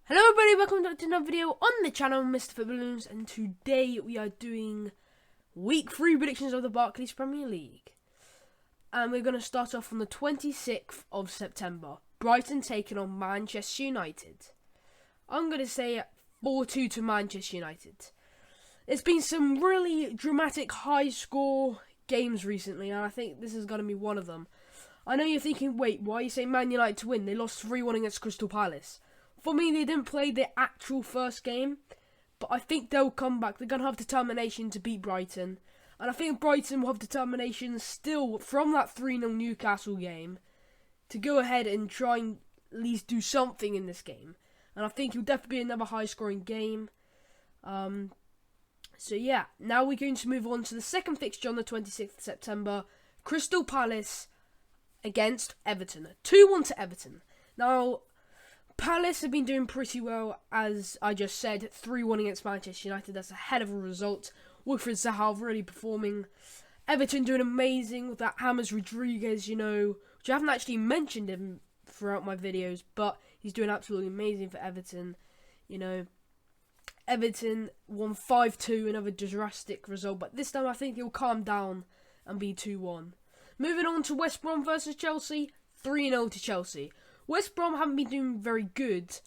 Hello everybody, welcome back to another video on the channel, Mr. Footballoons, and today we are doing week 3 predictions of the Barclays Premier League. And we're going to start off on the 26th of September. Brighton taking on Manchester United. I'm going to say 4-2 to Manchester United. There's been some really dramatic high score games recently, and I think this is going to be one of them. I know you're thinking, wait, why are you saying Man United to win? They lost 3-1 against Crystal Palace. For me, they didn't play their actual first game, but I think they'll come back. They're going to have determination to beat Brighton. And I think Brighton will have determination still from that 3-0 Newcastle game to go ahead and try and at least do something in this game. And I think it'll definitely be another high-scoring game. So yeah, now we're going to move on to the second fixture on the 26th of September. Crystal Palace against Everton. 2-1 to Everton. Now, Palace have been doing pretty well, as I just said. 3-1 against Manchester United. That's a hell of a result. Wilfried Zaha really performing. Everton doing amazing with that James Rodriguez, which I haven't actually mentioned him throughout my videos, but he's doing absolutely amazing for Everton. Everton won 5-2, another drastic result, but this time I think he'll calm down and be 2-1. Moving on to West Brom versus Chelsea, 3-0 to Chelsea. West Brom haven't been doing very good,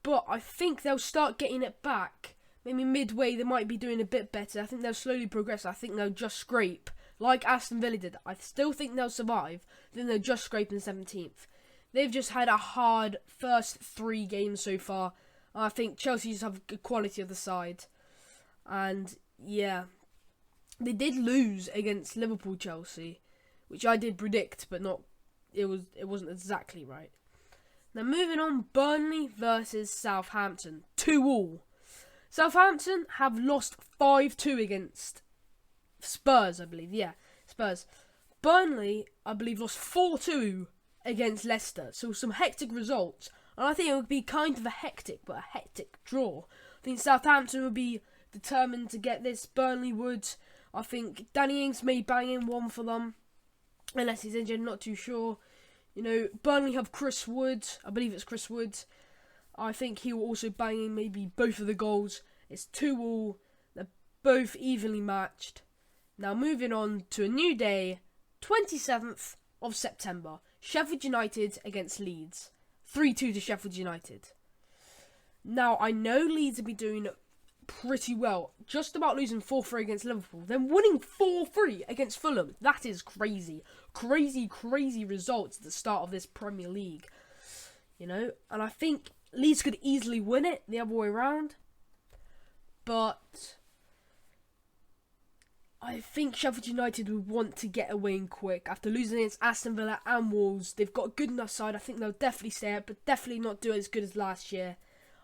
but I think they'll start getting it back. Maybe midway they might be doing a bit better. I think they'll slowly progress. I think they'll just scrape, like Aston Villa did. I still think they'll survive. Then they'll just scrape in 17th. They've just had a hard first 3 games so far. I think Chelsea just have good quality of the side. And yeah, they did lose against Liverpool Chelsea, which I did predict, but it wasn't exactly right. Now moving on, Burnley versus Southampton, 2-2. Southampton have lost 5-2 against Spurs, I believe. Yeah, Spurs. Burnley, I believe, lost 4-2 against Leicester. So some hectic results. And I think it would be kind of a hectic draw. I think Southampton would be determined to get this. Burnley would. I think Danny Ings may bang in one for them, unless he's injured, not too sure. Burnley have Chris Wood. I believe it's Chris Wood. I think he will also bang in maybe both of the goals. It's 2-2. They're both evenly matched. Now moving on to a new day, 27th of September. Sheffield United against Leeds. 3-2 to Sheffield United. Now, I know Leeds have been doing pretty well. Just about losing 4-3 against Liverpool. Then winning 4-3 against Fulham. That is crazy. Crazy results at the start of this Premier League. And I think Leeds could easily win it the other way around. But I think Sheffield United would want to get a win quick. After losing against Aston Villa and Wolves, they've got a good enough side. I think they'll definitely stay up, but definitely not do as good as last year.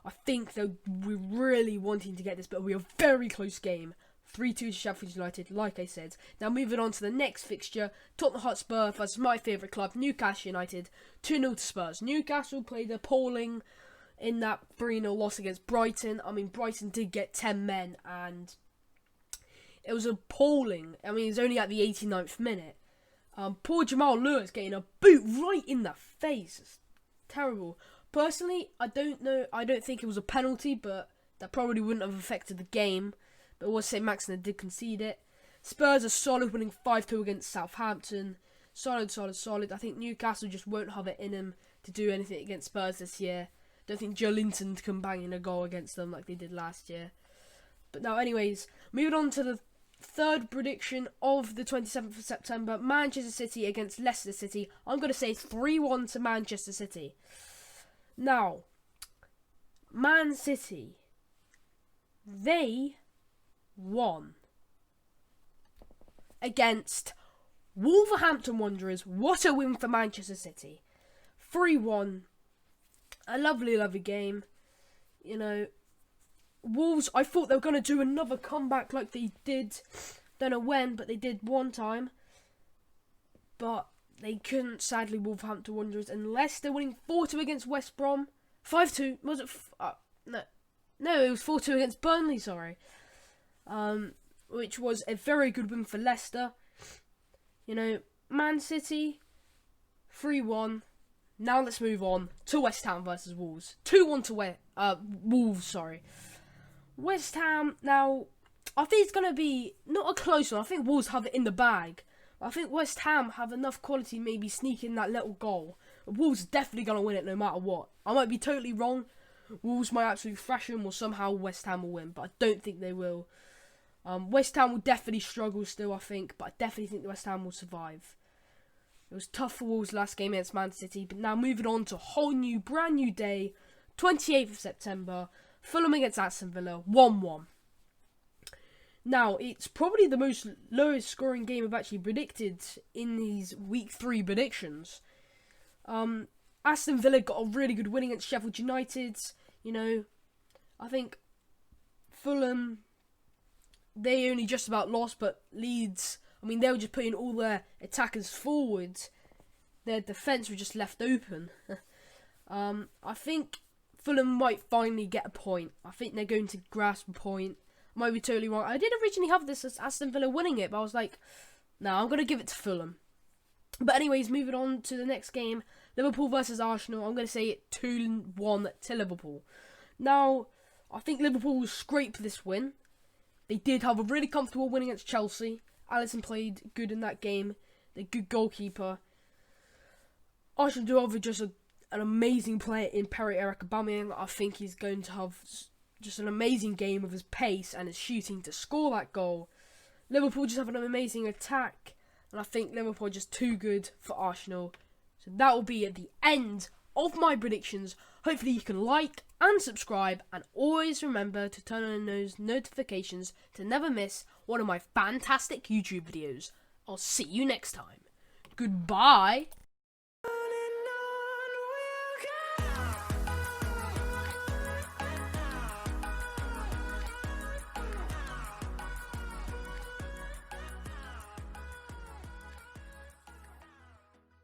I think we're really wanting to get this, but it'll be a very close game. 3-2 to Sheffield United, like I said. Now moving on to the next fixture, Tottenham Hotspur versus my favourite club, Newcastle United, 2-0 to Spurs. Newcastle played appalling in that 3-0 loss against Brighton. I mean, Brighton did get 10 men, and it was appalling. I mean, it was only at the 89th minute. Poor Jamal Lewis getting a boot right in the face. It's terrible. Personally, I don't think it was a penalty, but that probably wouldn't have affected the game. But it was St. Maximin that did concede it. Spurs are solid, winning 5-2 against Southampton. Solid. I think Newcastle just won't have it in them to do anything against Spurs this year. Don't think Joe Linton can bang in a goal against them like they did last year. But now, anyways, moving on to the third prediction of the 27th of September. Manchester City against Leicester City. I'm going to say 3-1 to Manchester City. Now, Man City, they won against Wolverhampton Wanderers. What a win for Manchester City. 3-1. A lovely game. Wolves, I thought they were going to do another comeback like they did. Don't know when, but they did one time. But they couldn't, sadly, Wolverhampton Wanderers. And Leicester winning 4-2 against West Brom. 5-2. Was it? No, it was 4-2 against Burnley, sorry. Which was a very good win for Leicester. Man City, 3-1. Now let's move on to West Ham versus Wolves. 2-1 to Wolves, sorry. West Ham, now, I think it's going to be not a close one. I think Wolves have it in the bag. I think West Ham have enough quality to maybe sneak in that little goal. Wolves are definitely going to win it no matter what. I might be totally wrong. Wolves might absolutely thrash them, or somehow West Ham will win, but I don't think they will. West Ham will definitely struggle still, I think, but I definitely think West Ham will survive. It was tough for Wolves last game against Man City, but now moving on to a whole new, brand new day, 28th of September, Fulham against Aston Villa, 1-1. Now, it's probably the most lowest scoring game I've actually predicted in these week 3 predictions. Aston Villa got a really good win against Sheffield United. You know, I think Fulham, they only just about lost, but Leeds, I mean, they were just putting all their attackers forward. Their defence were just left open. I think Fulham might finally get a point. I think they're going to grasp a point. I might be totally wrong. I did originally have this as Aston Villa winning it, but I was like, no, I'm going to give it to Fulham. But anyways, moving on to the next game, Liverpool versus Arsenal. I'm going to say it 2-1 to Liverpool. Now, I think Liverpool will scrape this win. They did have a really comfortable win against Chelsea. Alisson played good in that game. They're a good goalkeeper. Arsenal do have just an amazing player in Pierre-Emerick Aubameyang. I think he's going to have just an amazing game with his pace and his shooting to score that goal. Liverpool just have an amazing attack. And I think Liverpool are just too good for Arsenal. So that will be at the end of my predictions. Hopefully you can like and subscribe, and always remember to turn on those notifications to never miss one of my fantastic YouTube videos. I'll see you next time. Goodbye.